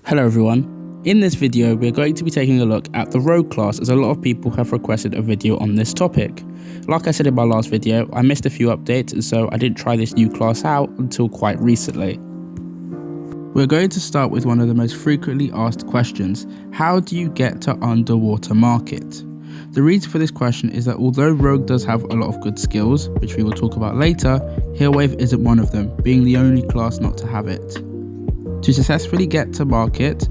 Hello everyone, in this video we're going to be taking a look at the Rogue class as a lot of people have requested a video on this topic. Like I said in my last video, I missed a few updates and so I didn't try this new class out until quite recently. We're going to start with one of the most frequently asked questions: how do you get to Underwater Market? The reason for this question is that although Rogue does have a lot of good skills, which we will talk about later, Healwave isn't one of them, being the only class not to have it. To successfully get to market,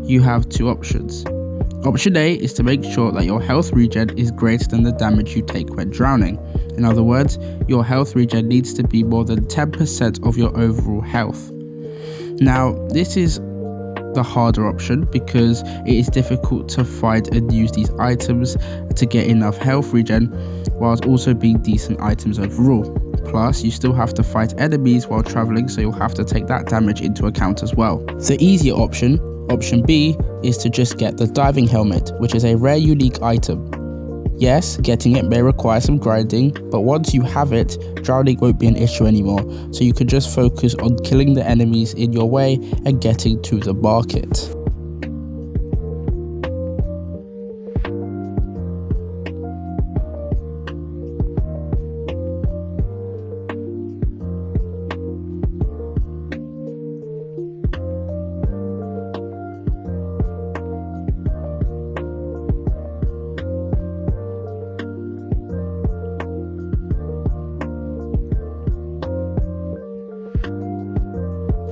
you have two options. Option A is to make sure that your health regen is greater than the damage you take when drowning. In other words, your health regen needs to be more than 10% of your overall health. Now, this is the harder option because it is difficult to find and use these items to get enough health regen, whilst also being decent items overall. Plus, you still have to fight enemies while traveling, so you'll have to take that damage into account as well. The easier option, option B, is to just get the diving helmet, which is a rare unique item. Yes, getting it may require some grinding, but once you have it, drowning won't be an issue anymore, so you can just focus on killing the enemies in your way and getting to the market.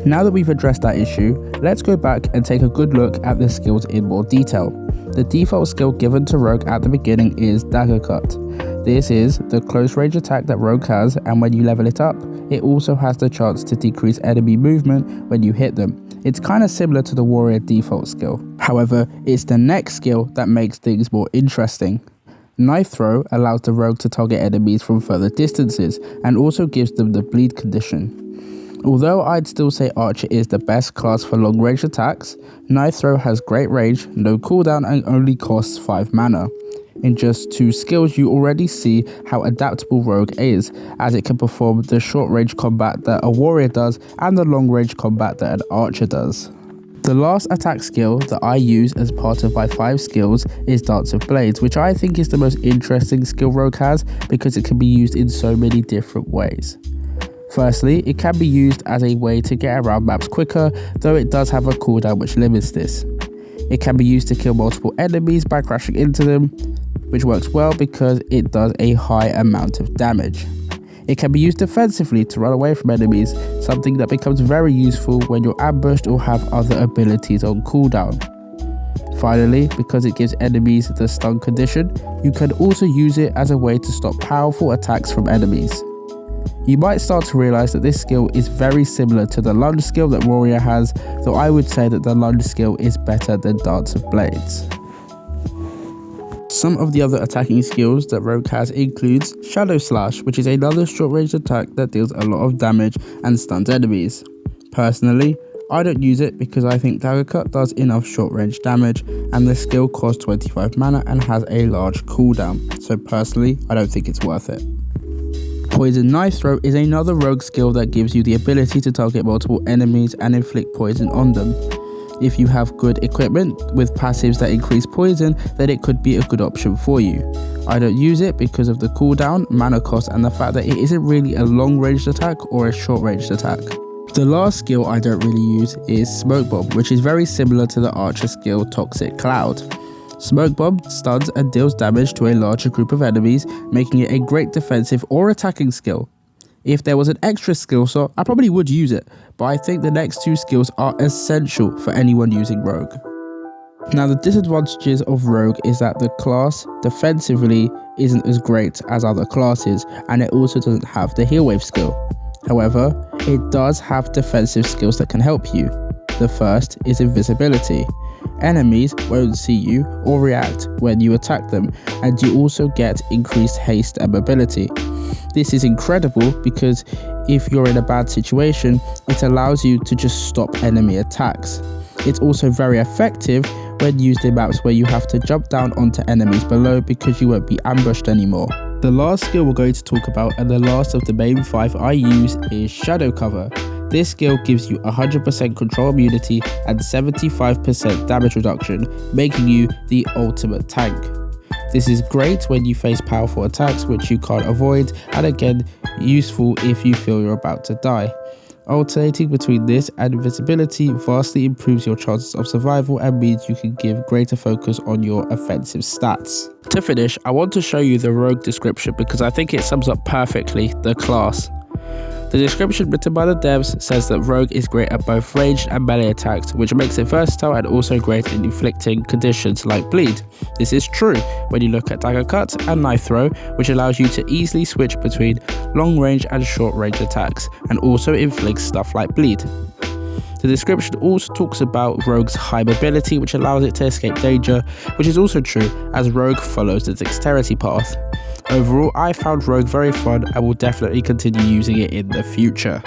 Now that we've addressed that issue, let's go back and take a good look at the skills in more detail. The default skill given to Rogue at the beginning is Dagger Cut. This is the close range attack that Rogue has, and when you level it up, it also has the chance to decrease enemy movement when you hit them. It's kind of similar to the Warrior default skill. However, it's the next skill that makes things more interesting. Knife Throw allows the Rogue to target enemies from further distances and also gives them the bleed condition. Although I'd still say Archer is the best class for long range attacks, Knife Throw has great range, no cooldown and only costs 5 mana. In just 2 skills you already see how adaptable Rogue is, as it can perform the short range combat that a Warrior does and the long range combat that an Archer does. The last attack skill that I use as part of my 5 skills is Dance of Blades, which I think is the most interesting skill Rogue has because it can be used in so many different ways. Firstly, it can be used as a way to get around maps quicker, though it does have a cooldown which limits this. It can be used to kill multiple enemies by crashing into them, which works well because it does a high amount of damage. It can be used defensively to run away from enemies, something that becomes very useful when you're ambushed or have other abilities on cooldown. Finally, because it gives enemies the stun condition, you can also use it as a way to stop powerful attacks from enemies. You might start to realise that this skill is very similar to the lunge skill that Warrior has, though I would say that the lunge skill is better than Dance of Blades. Some of the other attacking skills that Rogue has includes Shadow Slash, which is another short range attack that deals a lot of damage and stuns enemies. Personally, I don't use it because I think Dagger Cut does enough short range damage and the skill costs 25 mana and has a large cooldown, so personally I don't think it's worth it. Poison Knife Throw is another Rogue skill that gives you the ability to target multiple enemies and inflict poison on them. If you have good equipment with passives that increase poison, then it could be a good option for you. I don't use it because of the cooldown, mana cost and the fact that it isn't really a long ranged attack or a short ranged attack. The last skill I don't really use is Smoke Bomb, which is very similar to the Archer skill Toxic Cloud. Smoke Bomb stuns and deals damage to a larger group of enemies, making it a great defensive or attacking skill. If there was an extra skill slot, I probably would use it, but I think the next 2 skills are essential for anyone using Rogue. Now, the disadvantages of Rogue is that the class defensively isn't as great as other classes, and it also doesn't have the Healwave skill. However, it does have defensive skills that can help you. The first is Invisibility. Enemies won't see you or react when you attack them, and you also get increased haste and mobility. This is incredible because if you're in a bad situation, it allows you to just stop enemy attacks. It's also very effective when used in maps where you have to jump down onto enemies below because you won't be ambushed anymore. The last skill we're going to talk about, and the last of the main 5 I use, is Shadow Cover. This skill gives you 100% control immunity and 75% damage reduction, making you the ultimate tank. This is great when you face powerful attacks which you can't avoid, and again, useful if you feel you're about to die. Alternating between this and invisibility vastly improves your chances of survival and means you can give greater focus on your offensive stats. To finish, I want to show you the rogue description because I think it sums up perfectly the class. The description written by the devs says that Rogue is great at both ranged and melee attacks, which makes it versatile and also great in inflicting conditions like bleed. This is true when you look at Dagger Cut and Knife Throw, which allows you to easily switch between long range and short range attacks, and also inflicts stuff like bleed. The description also talks about Rogue's high mobility, which allows it to escape danger, which is also true as Rogue follows the dexterity path. Overall, I found Rogue very fun and will definitely continue using it in the future.